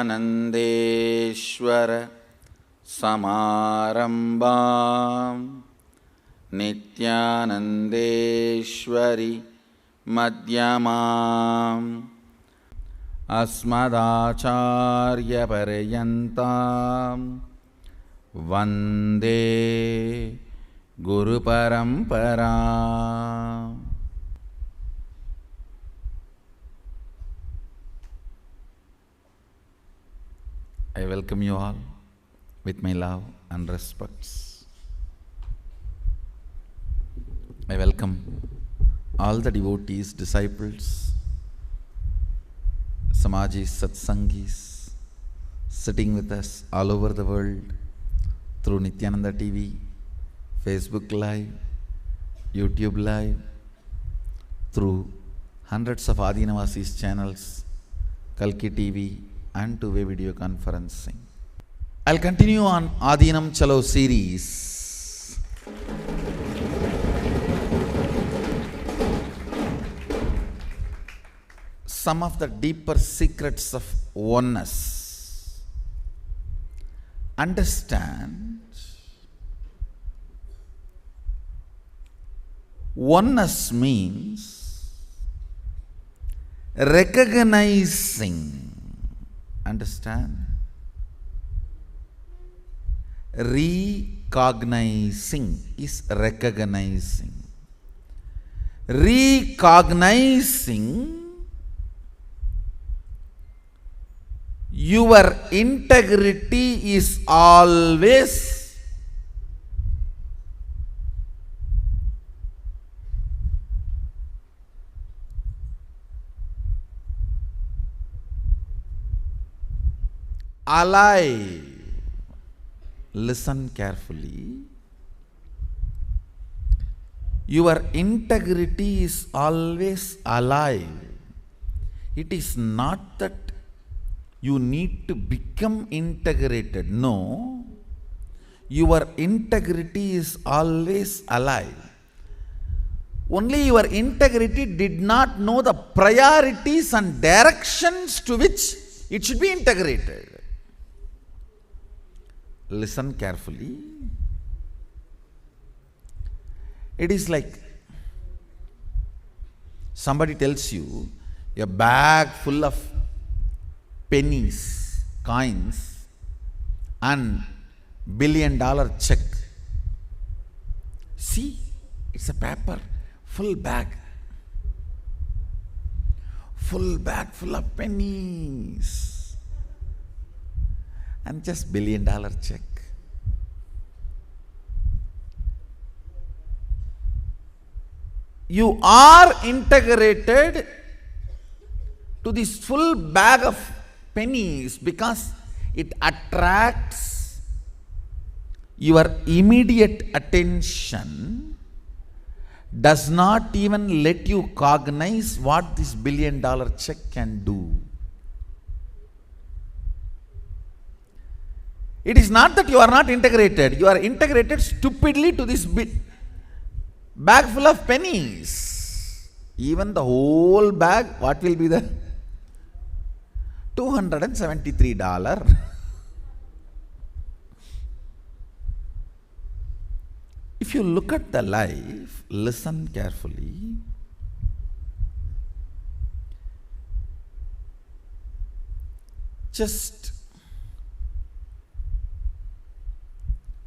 नित्यानन्देश्वर समारम्भां नित्यानन्देश्वरि मध्यमाम् अस्मदाचार्यपर्यन्तां वन्दे गुरुपरम्पराम्. I welcome you all with my love and respects. I welcome all the devotees, disciples, Samajis, Satsangis, sitting with us all over the world through Nityananda TV, Facebook Live, YouTube Live, through hundreds of Adinavasis channels, Kalki TV, and two-way video conferencing. I'll continue on Adinam Chalo series. Some of the deeper secrets of oneness. Understand, oneness means recognizing. Understand? Recognizing is recognizing. Recognizing your integrity is always alive. Listen carefully. Your integrity is always alive. It is not that you need to become integrated. No. Your integrity is always alive. Only your integrity did not know the priorities and directions to which it should be integrated. Listen carefully. It is like somebody tells you a bag full of pennies, coins, and $1 billion check. See, it's a paper, full bag full of pennies. And just $1 billion check. You are integrated to this full bag of pennies because it attracts your immediate attention, does not even let you cognize what this $1 billion check can do. It is not that you are not integrated. You are integrated stupidly to this bag full of pennies. Even the whole bag, what will be the $273. If you look at the life, listen carefully. Just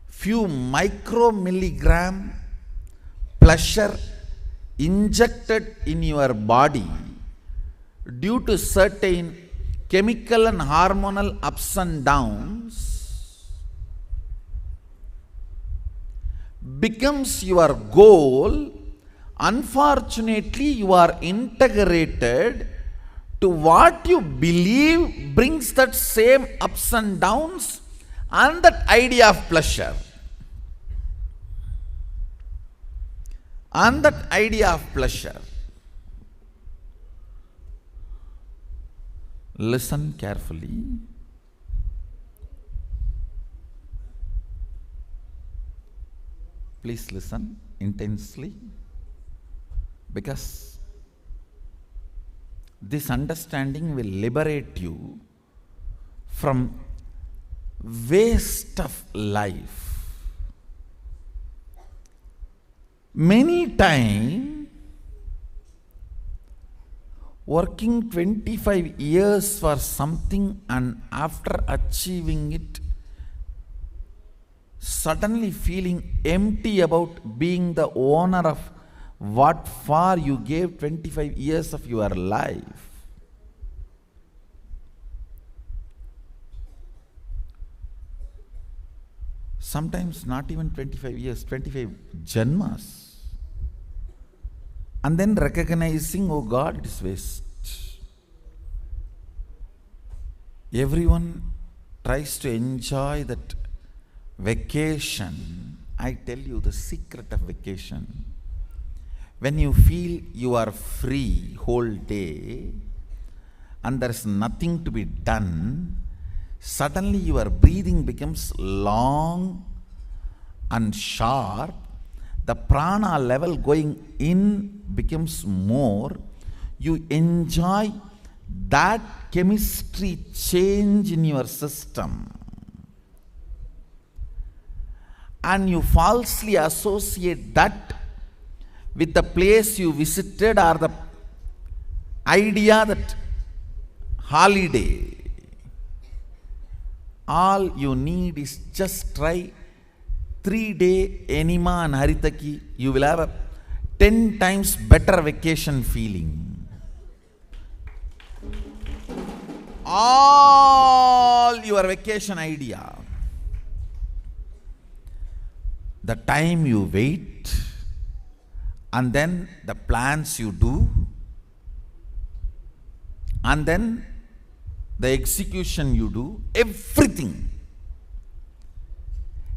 few micromilligram pleasure injected in your body due to certain chemical and hormonal ups and downs becomes your goal. Unfortunately, you are integrated to what you believe brings that same ups and downs and that idea of pleasure. And that idea of pleasure. Listen carefully. Please listen intensely, because this understanding will liberate you from waste of life. Many times, working 25 years for something and after achieving it, suddenly feeling empty about being the owner of what for you gave 25 years of your life. Sometimes not even 25 years, 25 janmas. And then recognizing, oh God, it is waste. Everyone tries to enjoy that vacation. I tell you the secret of vacation. When you feel you are free whole day and there is nothing to be done, suddenly your breathing becomes long and sharp. The prana level going in becomes more. You enjoy that chemistry change in your system. And you falsely associate that with the place you visited or the idea that holiday. All you need is just try 3-day Enema and Haritaki. You will have a 10 times better vacation feeling. All your vacation idea. The time you wait, and then the plans you do, and then the execution you do, everything.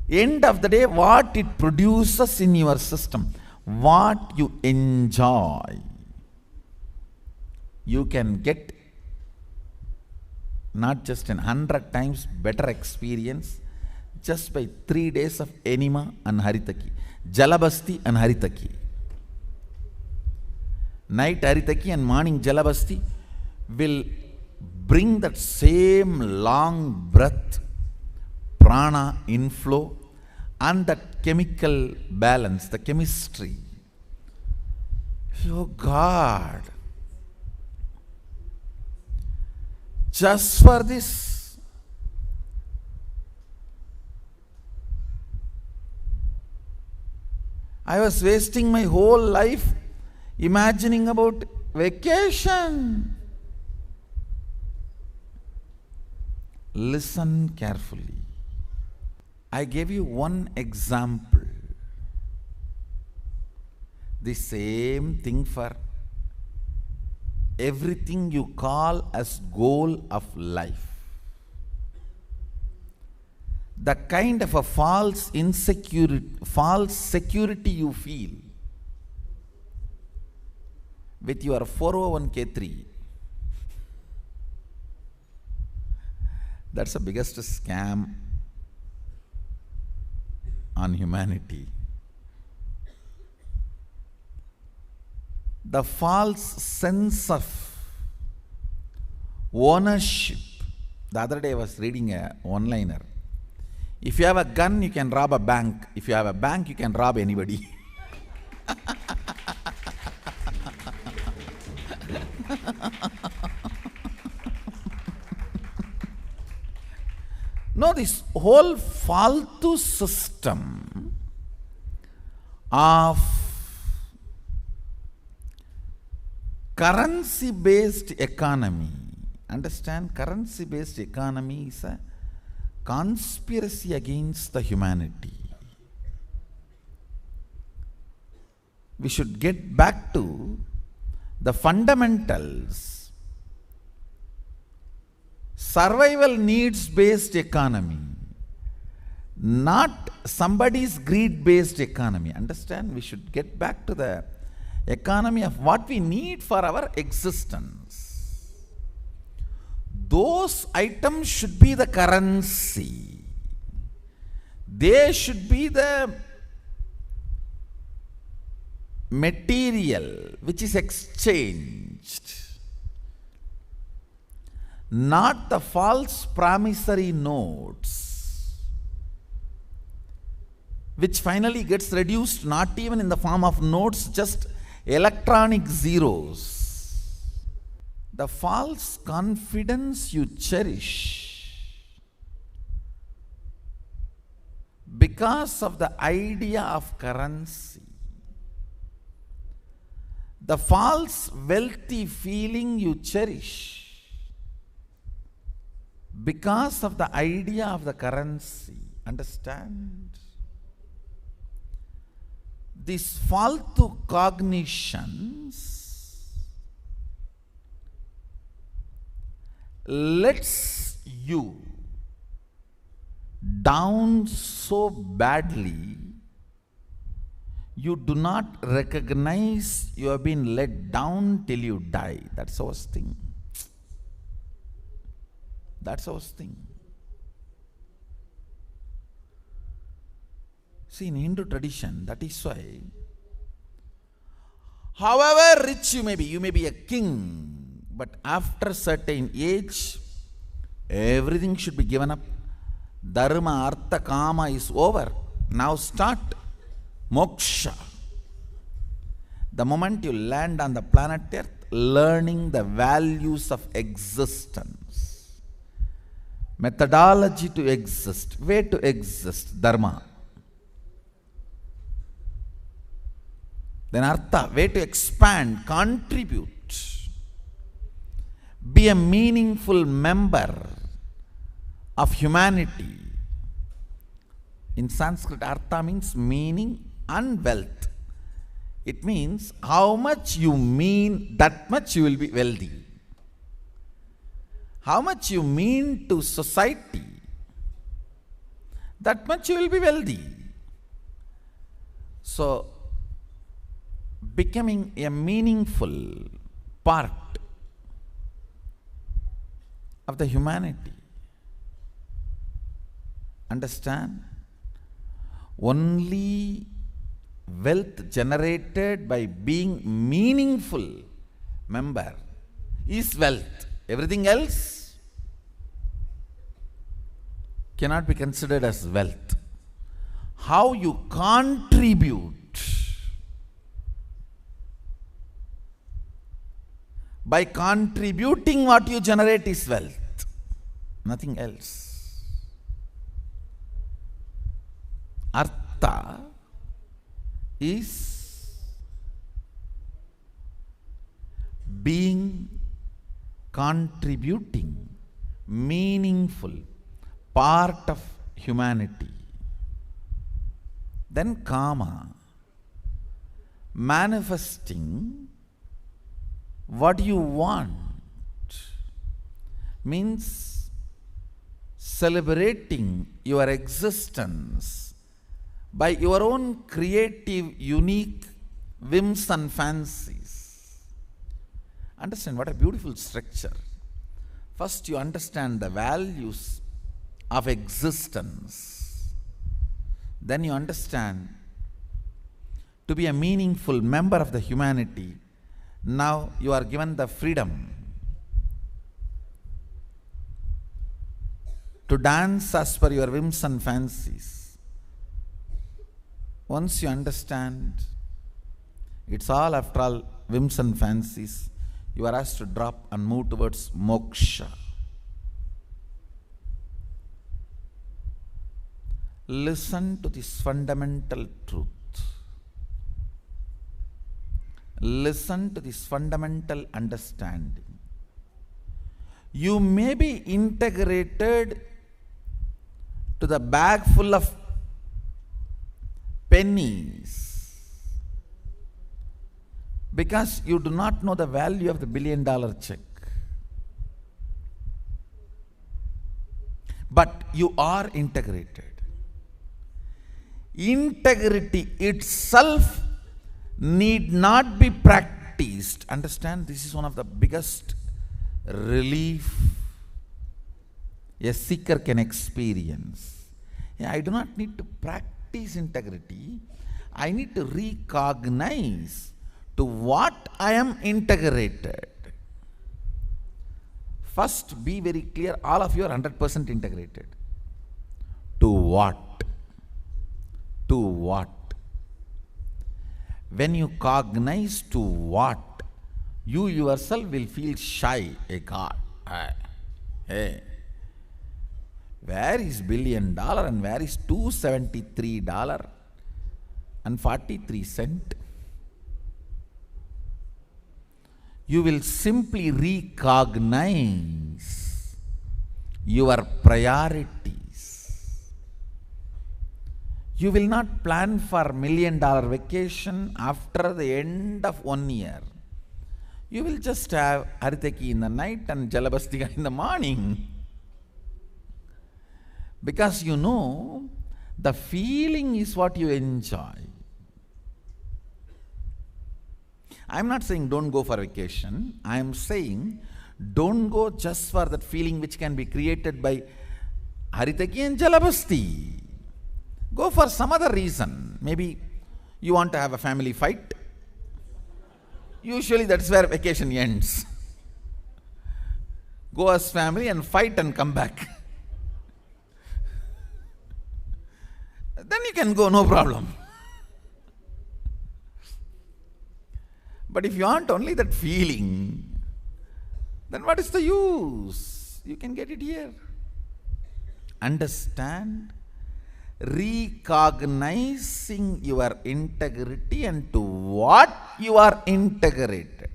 End of the day, what it produces in your system, what you enjoy, you can get not just 100 times better experience just by 3 days of Enema and Haritaki, Jalabasti and Haritaki. Night Haritaki and morning Jalabasti will bring that same long breath, prana inflow, and that chemical balance, the chemistry. Oh God, just for this, I was wasting my whole life imagining about vacation. Listen carefully. I gave you one example. The same thing for everything you call as goal of life. The kind of a false security you feel with your 401k3, that's the biggest scam on humanity. The false sense of ownership. The other day I was reading a one-liner. If you have a gun, you can rob a bank. If you have a bank, you can rob anybody. No, this whole faltu system of currency-based economy. Understand? Currency-based economy is a conspiracy against the humanity. We should get back to the fundamentals. Survival needs based economy, not somebody's greed based economy. Understand? We should get back to the economy of what we need for our existence. Those items should be the currency. They should be the material which is exchanged. not the false promissory notes, which finally gets reduced not even in the form of notes, just electronic zeros. The false confidence you cherish because of the idea of currency, the false wealthy feeling you cherish because of the idea of the currency. Understand? These faltu cognitions lets you down so badly you do not recognize you have been let down till you die. That's our thing. That's our thing. See, in Hindu tradition, that is why, however rich you may be a king, but after a certain age, everything should be given up. Dharma, Artha, Kama is over. Now start moksha. The moment you land on the planet Earth, learning the values of existence, methodology to exist, way to exist, dharma. Then artha, way to expand, contribute, be a meaningful member of humanity. In Sanskrit, artha means meaning and wealth. It means how much you mean, that much you will be wealthy. How much you mean to society, that much you will be wealthy. So, becoming a meaningful part of the humanity. Understand? Only wealth generated by being meaningful member is wealth. Everything else cannot be considered as wealth. How you contribute by contributing what you generate is wealth, nothing else. Artha is being contributing, meaningful part of humanity. Then Kama, manifesting what you want, means celebrating your existence by your own creative, unique whims and fancies. Understand what a beautiful structure. First you understand the values of existence. Then you understand to be a meaningful member of the humanity. Now you are given the freedom to dance as per your whims and fancies. Once you understand, it's all after all whims and fancies, you are asked to drop and move towards moksha. Listen to this fundamental truth. Listen to this fundamental understanding. You may be integrated to the bag full of pennies because you do not know the value of the $1 billion check. But you are integrated. Integrity itself need not be practiced. Understand, this is one of the biggest relief a seeker can experience. I do not need to practice integrity. I need to recognize to what I am integrated. First, be very clear, all of you are 100% integrated. To what? To what? When you cognize to what, you yourself will feel shy. Hey God, hey, where is $1 billion and where is $273.43? You will simply recognize your priorities. You will not plan for $1 million vacation after the end of 1 year. You will just have Haritaki in the night and Jalabastika in the morning. Because you know, the feeling is what you enjoy. I am not saying don't go for vacation. I am saying don't go just for that feeling which can be created by Haritaki and Jalabasti. Go for some other reason. Maybe you want to have a family fight. Usually that's where vacation ends. Go as family and fight and come back. Then you can go, no problem. But if you want only that feeling, then what is the use? You can get it here. Understand? Recognizing your integrity and to what you are integrated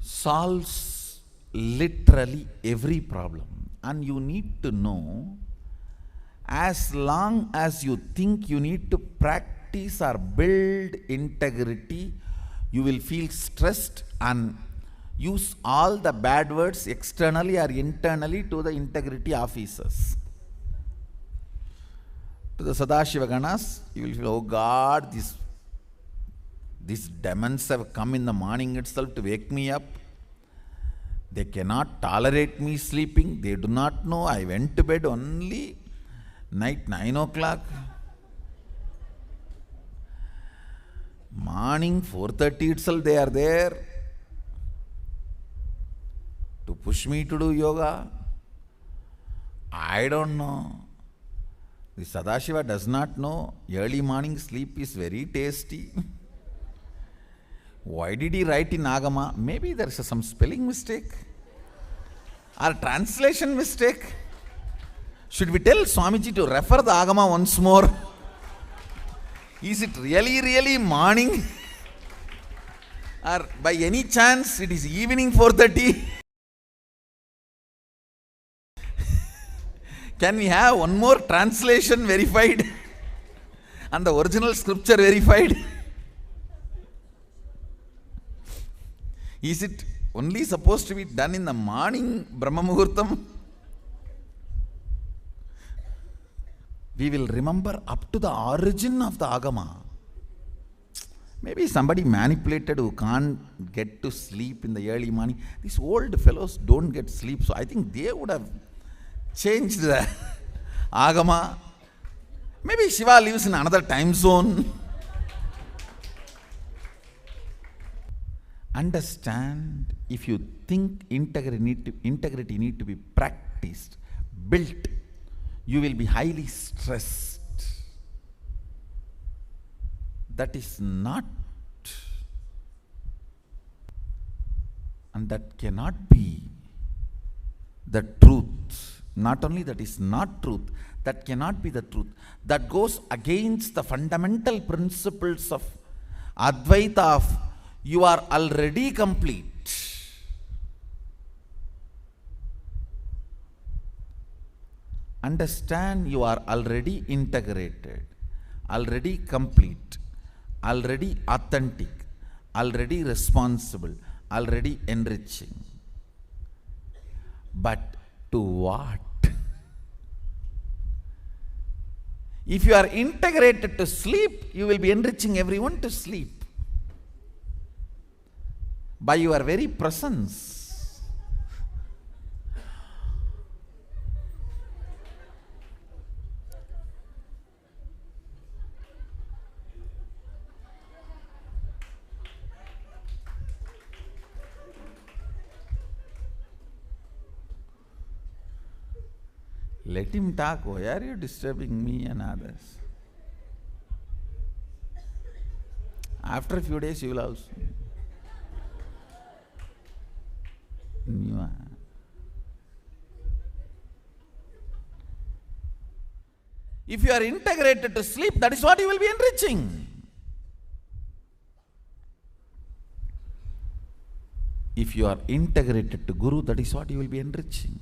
solves literally every problem. And you need to know, as long as you think you need to practice or build integrity, you will feel stressed and use all the bad words externally or internally to the integrity officers. To the Sadashiva Ganas, you will feel, oh God, these demons have come in the morning itself to wake me up. They cannot tolerate me sleeping. They do not know I went to bed only night 9 o'clock. Morning 4:30 itself they are there to push me to do yoga. I don't know. The Sadashiva does not know early morning sleep is very tasty. Why did he write in Agama? Maybe there is some spelling mistake or translation mistake. Should we tell Swamiji to refer the Agama once more? Is it really morning? Or by any chance it is evening 4:30? Can we have one more translation verified and the original scripture verified? Is it only supposed to be done in the morning Brahma Muhurtam? We will remember up to the origin of the Agama. Maybe somebody manipulated who can't get to sleep in the early morning. These old fellows don't get sleep, so I think they would have changed the Agama. Maybe Shiva lives in another time zone. Understand, if you think integrity need to be practiced, built, you will be highly stressed. That is not, and that cannot be the truth. Not only that is not truth, that cannot be the truth. That goes against the fundamental principles of Advaita of you are already complete. Understand, you are already integrated, already complete, already authentic, already responsible, already enriching. But to what? If you are integrated to sleep, you will be enriching everyone to sleep by your very presence. Let him talk. Why are you disturbing me and others? After a few days, you will also. If you are integrated to sleep, that is what you will be enriching. If you are integrated to Guru, that is what you will be enriching.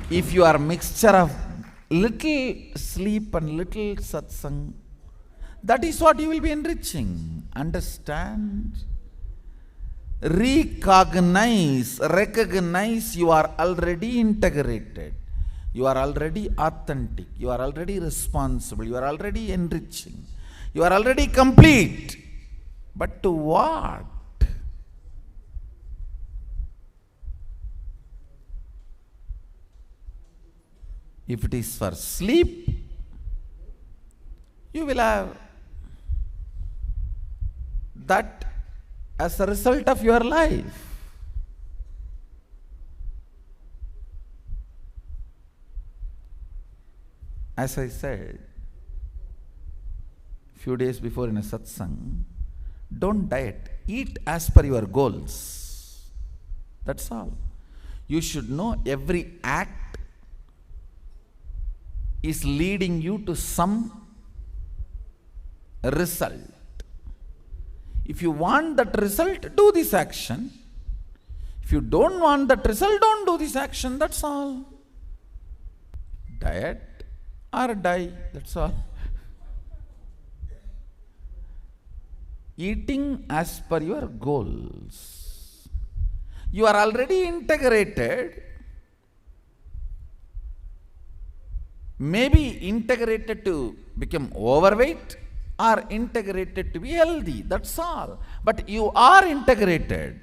If you are mixture of little sleep and little satsang, that is what you will be enriching. Understand? Recognize you are already integrated. You are already authentic. You are already responsible. You are already enriching. You are already complete. But to what? If it is for sleep, you will have that as a result of your life. As I said few days before in a satsang, don't diet. Eat as per your goals. That's all. You should know every act is leading you to some result. If you want that result, do this action. If you don't want that result, don't do this action. That's all. Diet or die. That's all. Eating as per your goals. You are already integrated. Maybe integrated to become overweight or integrated to be healthy. That's all. But you are integrated.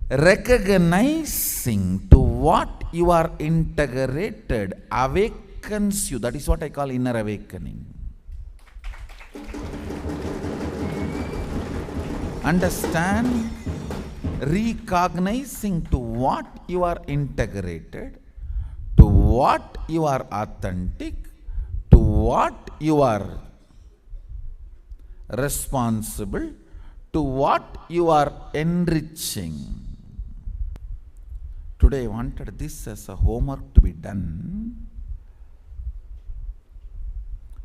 Recognizing to what you are integrated awakens you. That is what I call inner awakening. Understand? Recognizing to what you are integrated, to what you are authentic, to what you are responsible, to what you are enriching. Today I wanted this as a homework to be done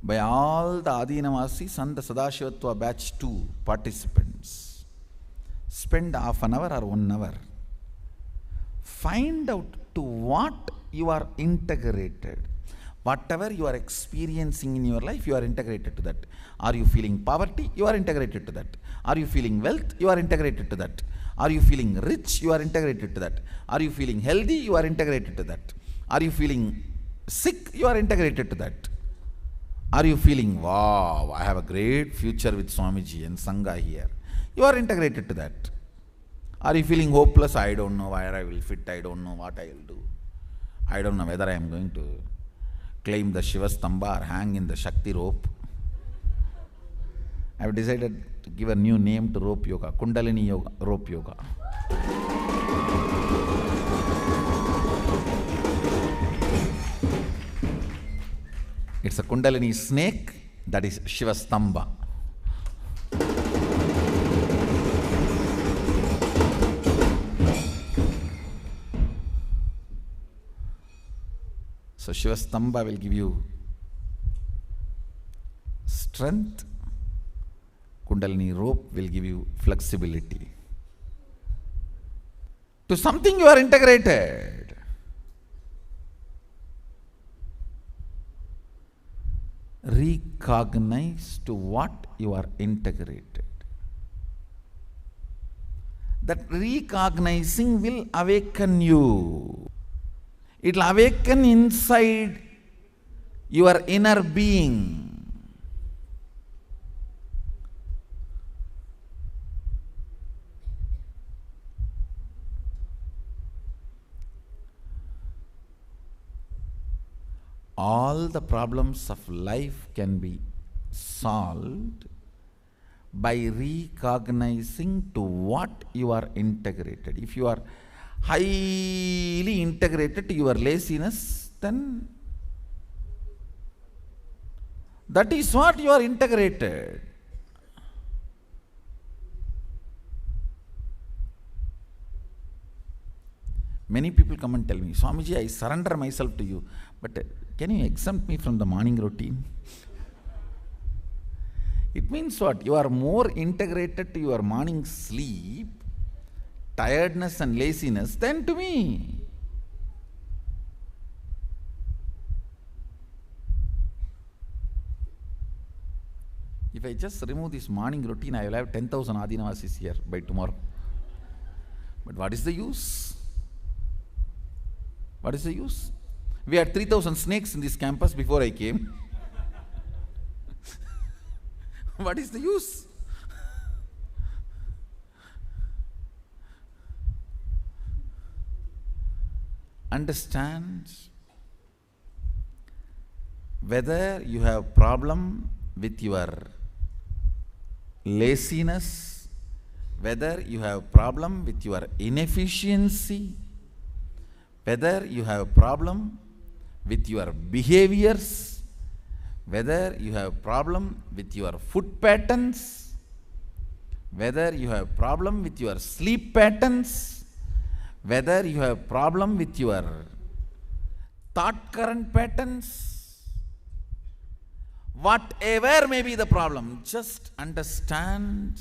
by all the Adinavasis and the Sadashivatva batch 2 participants. Spend half an hour or 1 hour. Find out to what you are integrated. Whatever you are experiencing in your life, you are integrated to that. Are you feeling poverty? You are integrated to that. Are you feeling wealth? You are integrated to that. Are you feeling rich? You are integrated to that. Are you feeling healthy? You are integrated to that. Are you feeling sick? You are integrated to that. Are you feeling, wow, I have a great future with Swamiji and Sangha here? You are integrated to that. Are you feeling hopeless? I don't know where I will fit. I don't know what I will do. I don't know whether I am going to climb the Shiva Stamba or hang in the Shakti rope. I have decided to give a new name to rope yoga, Kundalini yoga, rope yoga. It's a Kundalini snake, that is Shiva Stamba. So Shiva Stamba will give you strength. Kundalini rope will give you flexibility. To something you are integrated. Recognize to what you are integrated. That recognizing will awaken you. It will awaken inside your inner being. All the problems of life can be solved by recognizing to what you are integrated. If you are highly integrated to your laziness, then that is what you are integrated. Many people come and tell me, Swamiji, I surrender myself to you, but can you exempt me from the morning routine? It means what? You are more integrated to your morning sleep, tiredness and laziness than to me. If I just remove this morning routine, I will have 10,000 Adinavasis here by tomorrow. But what is the use? What is the use? We had 3,000 snakes in this campus before I came. What is the use? Understand whether you have problem with your laziness, whether you have problem with your inefficiency, whether you have problem with your behaviors, whether you have problem with your food patterns, whether you have problem with your sleep patterns, whether you have problem with your thought current patterns, whatever may be the problem, just understand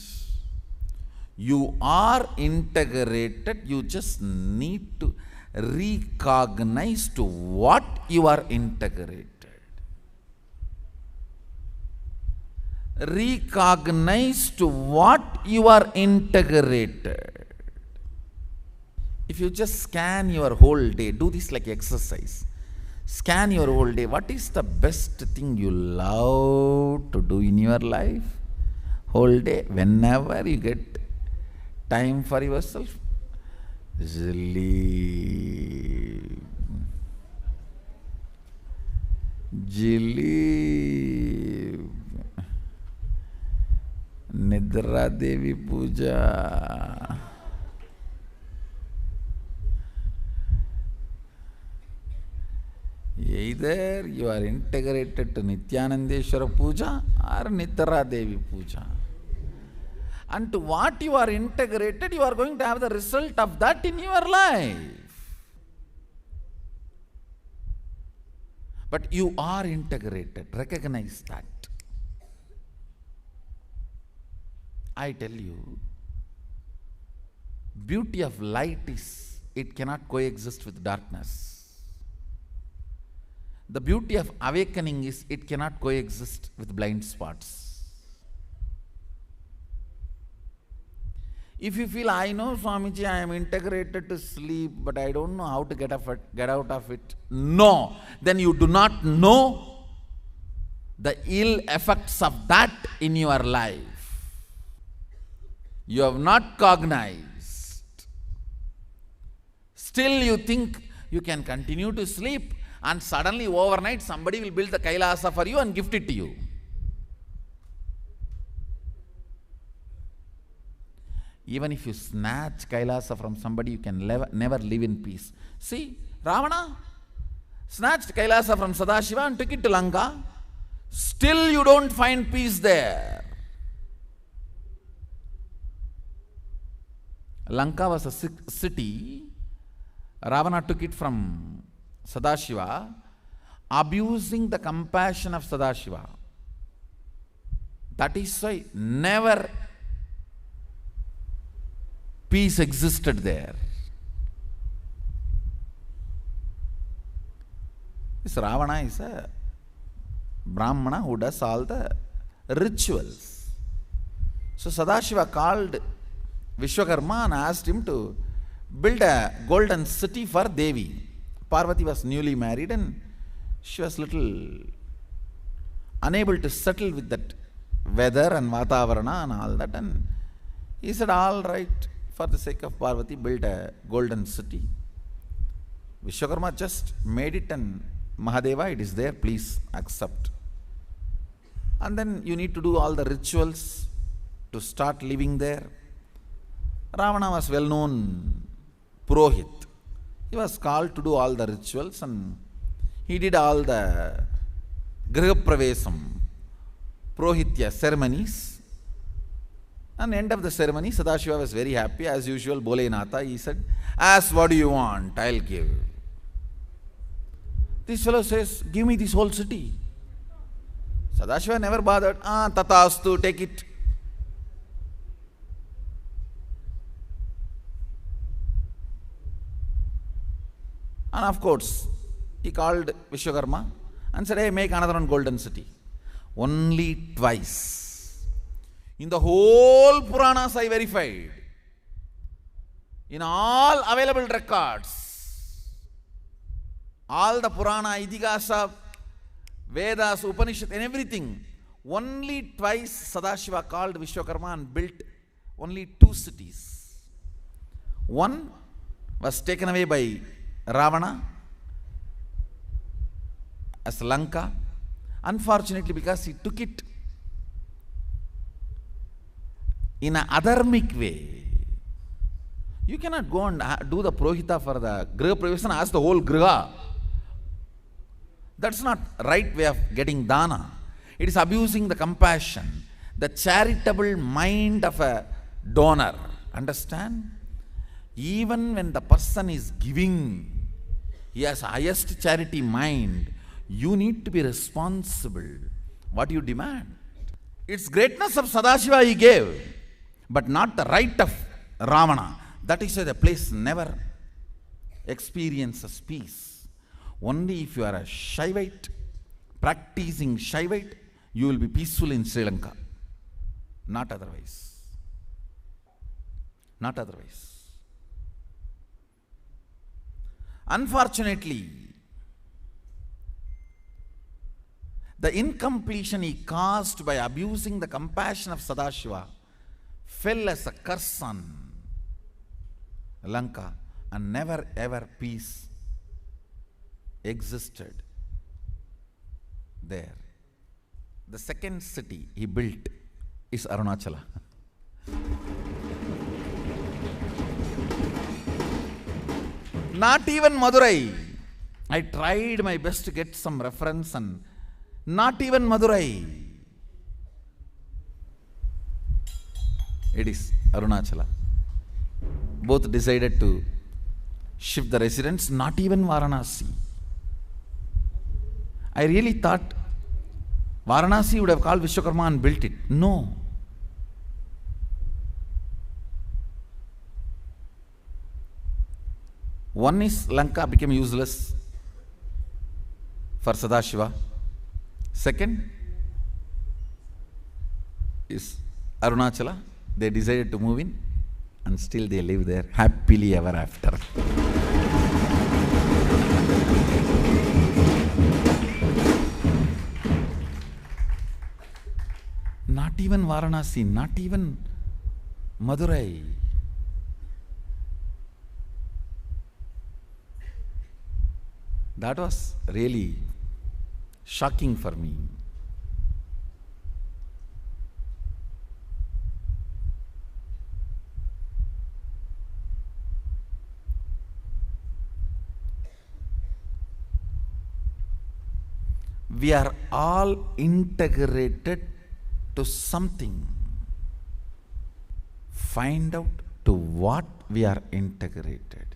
you are integrated. You just need to recognize to what you are integrated. Recognize to what you are integrated. If you just scan your whole day, do this like exercise. Scan your whole day. What is the best thing you love to do in your life? Whole day, whenever you get time for yourself, sleep. Sleep. Nidra Devi Puja. Either you are integrated to Nityanandeshwara Puja or Nidra Devi Puja. And to what you are integrated, you are going to have the result of that in your life. But you are integrated. Recognize that. I tell you, beauty of light is, it cannot coexist with darkness. The beauty of awakening is, it cannot coexist with blind spots. If you feel, I know Swamiji, I am integrated to sleep, but I don't know how to get out of it. No, then you do not know the ill effects of that in your life. You have not cognized. Still you think you can continue to sleep, and suddenly overnight somebody will build the Kailasa for you and gift it to you. Even if you snatch Kailasa from somebody, you can never live in peace. See, Ravana snatched Kailasa from Sadashiva and took it to Lanka. Still you don't find peace there. Lanka was a city. Ravana took it from Sadashiva, abusing the compassion of Sadashiva. That is why never peace existed there. This Ravana is a Brahmana who does all the rituals. So Sadashiva called Vishwakarma and asked him to build a golden city for Devi. Parvati was newly married and she was little unable to settle with that weather and Vatavarana and all that, and he said, all right, for the sake of Parvati, build a golden city. Vishwakarma just made it, and Mahadeva, it is there, please accept. And then you need to do all the rituals to start living there. Ravana was well-known Purohit. He was called to do all the rituals and he did all the Grihapravesam, Purohitya ceremonies. And end of the ceremony, Sadashiva was very happy. As usual, Bholenatha, he said, ask what do you want, I'll give. This fellow says, give me this whole city. Sadashiva never bothered. Tathastu, take it. And of course, he called Vishwakarma and said, hey, make another one golden city. Only twice. In the whole Puranas I verified. In all available records, all the Purana, Itihasa, Vedas, Upanishad and everything, only twice Sadashiva called Vishwakarma and built only 2 cities. One was taken away by Ravana as Lanka, unfortunately because he took it in an adharmic way. You cannot go and do the Purohita for the Griha Pravesam and ask the whole Griha. That's not right way of getting dana. It is abusing the compassion, the charitable mind of a donor. Understand? Even when the person is giving, he has highest charity mind, you need to be responsible. What you demand? It's greatness of Sadashiva he gave, but not the right of Ravana. That is why the place never experiences peace. Only if you are a Shaivite, practicing Shaivite, you will be peaceful in Sri Lanka. Not otherwise. Not otherwise. Unfortunately, the incompletion he caused by abusing the compassion of Sadashiva fell as a curse on Lanka, and never ever peace existed there. The second city he built is Arunachala. Not even Madurai. I tried my best to get some reference and not even Madurai. It is Arunachala. Both decided to shift the residence, not even Varanasi. I really thought Varanasi would have called Vishwakarma and built it. No. One is Lanka became useless for Sadashiva. Second is Arunachala. They decided to move in and still they live there happily ever after. Not even Varanasi, not even Madurai. That was really shocking for me. We are all integrated to something. Find out to what we are integrated.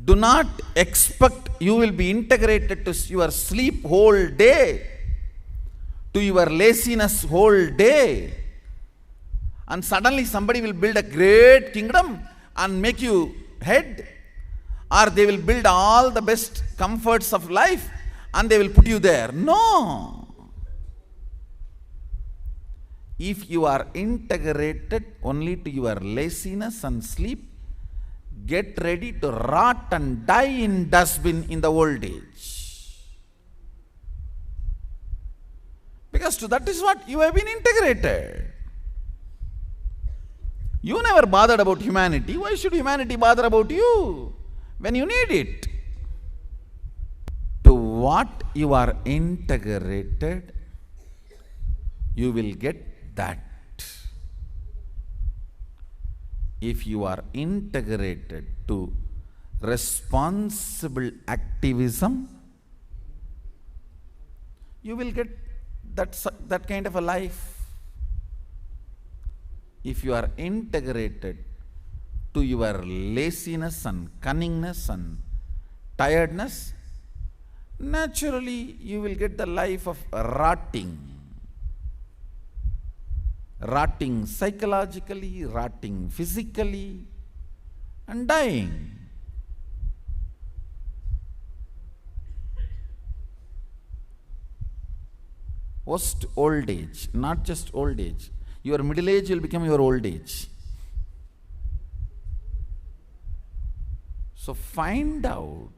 Do not expect you will be integrated to your sleep whole day, to your laziness whole day, and suddenly somebody will build a great kingdom and make you head, or they will build all the best comforts of life and they will put you there. No. If you are integrated only to your laziness and sleep, get ready to rot and die in dustbin in the old age. Because to that is what you have been integrated. You never bothered about humanity. Why should humanity bother about you when you need it? To what you are integrated, you will get that. If you are integrated to responsible activism, you will get that kind of a life. If you are integrated to your laziness and cunningness and tiredness, naturally you will get the life of rotting. Rotting psychologically, rotting physically, and dying. Worst old age, not just old age. Your middle age will become your old age. So find out,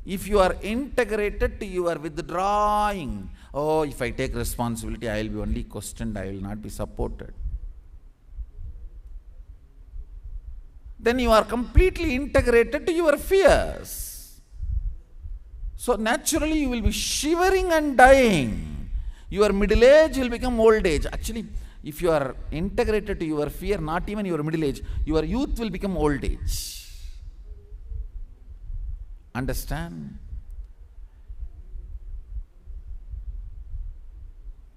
if you are integrated to your withdrawing, oh, if I take responsibility, I will be only questioned, I will not be supported. Then you are completely integrated to your fears. So naturally you will be shivering and dying. Your middle age will become old age. Actually, if you are integrated to your fear, not even your middle age, your youth will become old age. Understand?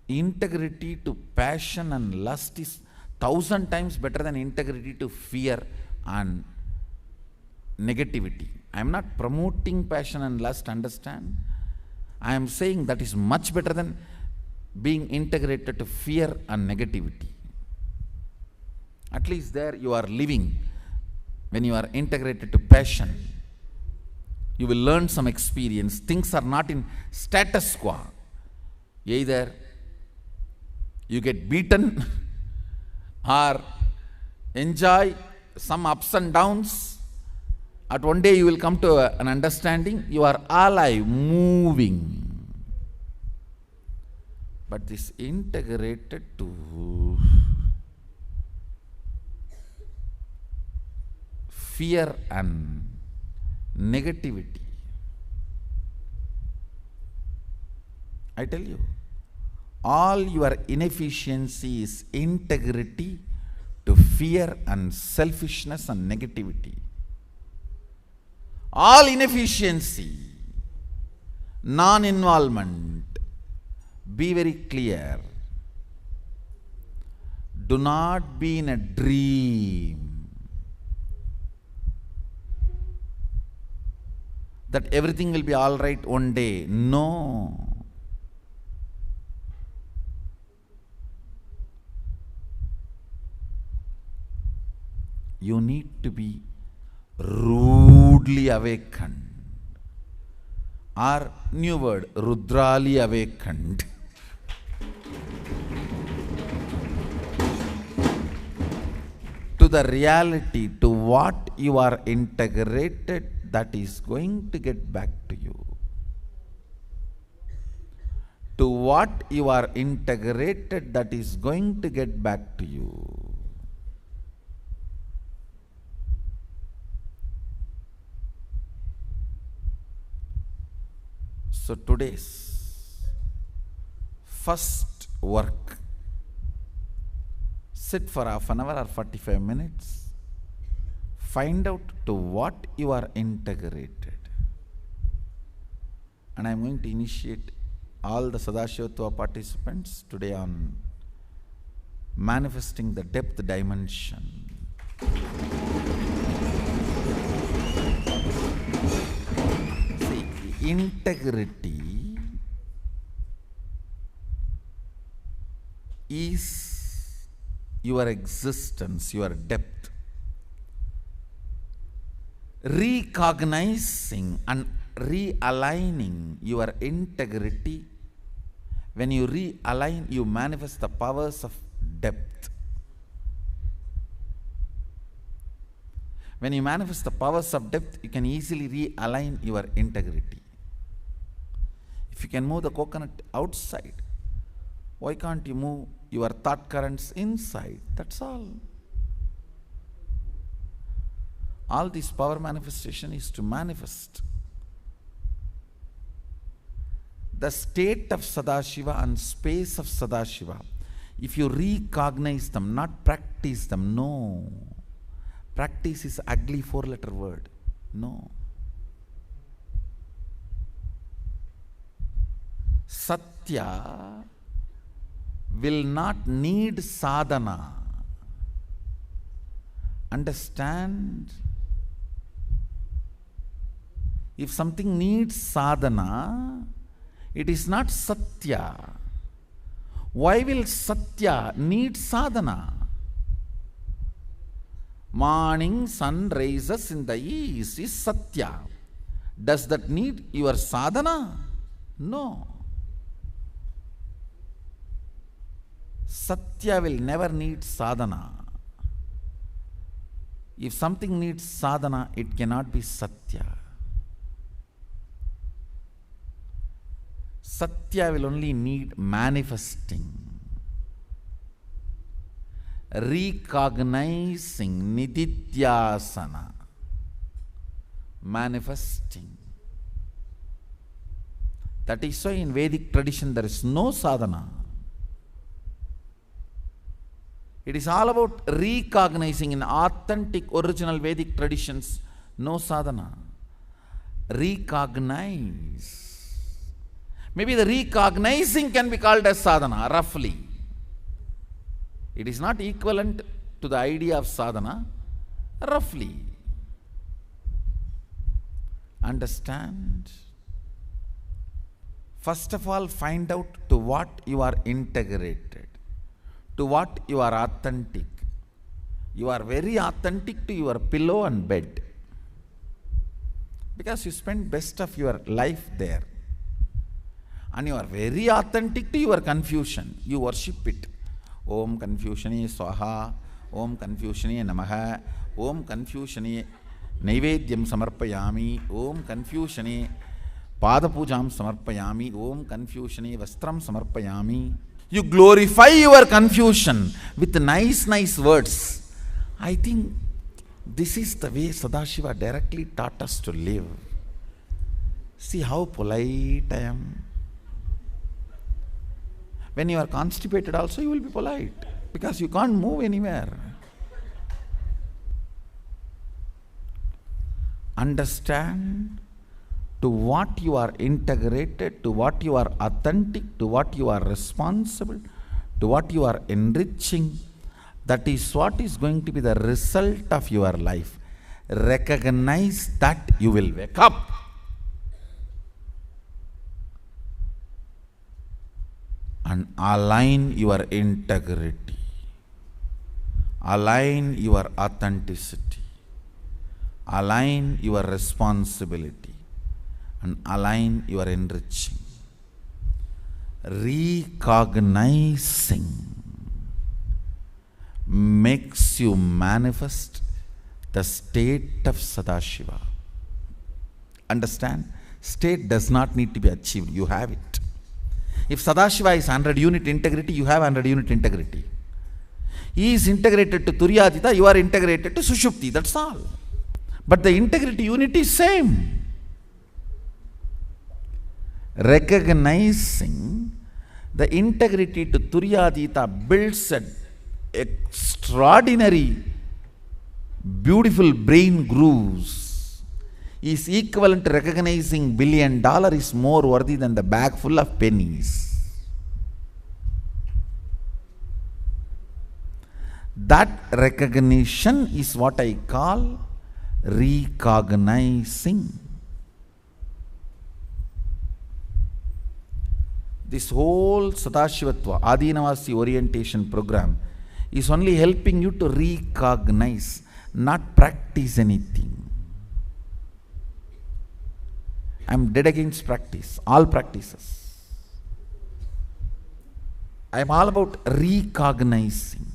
Integrity to passion and lust is 1,000 times better than integrity to fear and negativity. I am not promoting passion and lust, understand? I am saying that is much better than being integrated to fear and negativity. At least there you are living. When you are integrated to passion, you will learn some experience. Things are not in status quo. Either you get beaten or enjoy some ups and downs. At one day you will come to an understanding, you are alive, moving. But this integrated to fear and negativity, I tell you, all your inefficiency is integrity to fear and selfishness and negativity. All inefficiency, non-involvement. Be very clear. Do not be in a dream that everything will be all right one day. No. You need to be rudely awakened, or new word, rudrali awakened. To the reality, to what you are integrated, that is going to get back to you. To what you are integrated, that is going to get back to you. So today's first work, sit for half an hour or 45 minutes, find out to what you are integrated. And I am going to initiate all the Sadashivatva participants today on manifesting the depth dimension. Integrity is your existence, your depth. Recognizing and realigning your integrity. When you realign, you manifest the powers of depth. When you manifest the powers of depth, you can easily realign your integrity. If you can move the coconut outside, why can't you move your thought currents inside? That's all. All this power manifestation is to manifest the state of Sadashiva and space of Sadashiva, if you recognize them, not practice them, no. Practice is ugly four-letter word. No. Satya will not need sadhana. Understand? If something needs sadhana, it is not Satya. Why will Satya need sadhana? Morning sun rises in the east is Satya. Does that need your sadhana? No. Satya will never need sadhana. If something needs sadhana, it cannot be Satya. Satya will only need manifesting, recognizing, nididhyasana, manifesting. That is why in Vedic tradition there is no sadhana. It is all about recognizing. In authentic original Vedic traditions, no sadhana. Recognize. Maybe the recognizing can be called as sadhana, roughly. It is not equivalent to the idea of sadhana, roughly. Understand? First of all, find out to what you are integrated, to what you are authentic. You are very authentic to your pillow and bed, because you spend best of your life there. And you are very authentic to your confusion. You worship it. Om Confusione Swaha, Om Confusione Namaha, Om Confusione Naivedyam Samarpayami, Om Confusione Padapujam Samarpayami, Om Confusione Vastram Samarpayami. You glorify your confusion with nice words. I think this is the way Sadashiva directly taught us to live. See how polite I am. When you are constipated also, you will be polite, because you can't move anywhere. Understand to what you are integrated, to what you are authentic, to what you are responsible, to what you are enriching. That is what is going to be the result of your life. Recognize that, you will wake up. And align your integrity, align your authenticity, align your responsibility, and align your enriching. Recognizing makes you manifest the state of Sadashiva. Understand? State does not need to be achieved, you have it. If Sadashiva is 100 unit integrity, you have 100 unit integrity. He is integrated to Turyadita, you are integrated to Sushupti, that's all. But the integrity unit is same. Recognizing the integrity to Turyadita builds an extraordinary, beautiful brain grooves. Is equivalent to recognizing $1 billion is more worthy than the bag full of pennies. That recognition is what I call recognizing. This whole Sadashivatva, Adinavasi orientation program is only helping you to recognize, not practice anything. I am dead against practice, all practices. I am all about recognizing.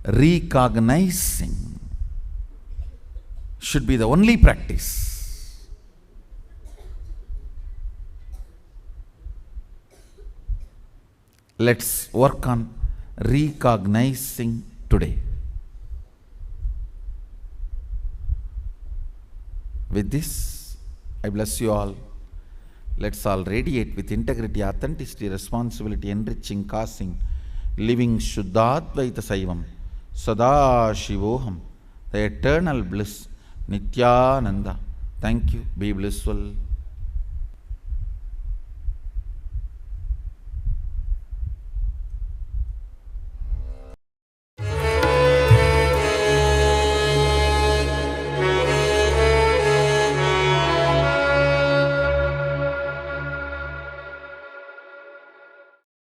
Recognizing should be the only practice. Let's work on recognizing today. With this, I bless you all. Let's all radiate with integrity, authenticity, responsibility, enriching, causing, living Shuddhadvaita Saivam, Sada Shivoham, the eternal bliss, Nityananda. Thank you. Be blissful.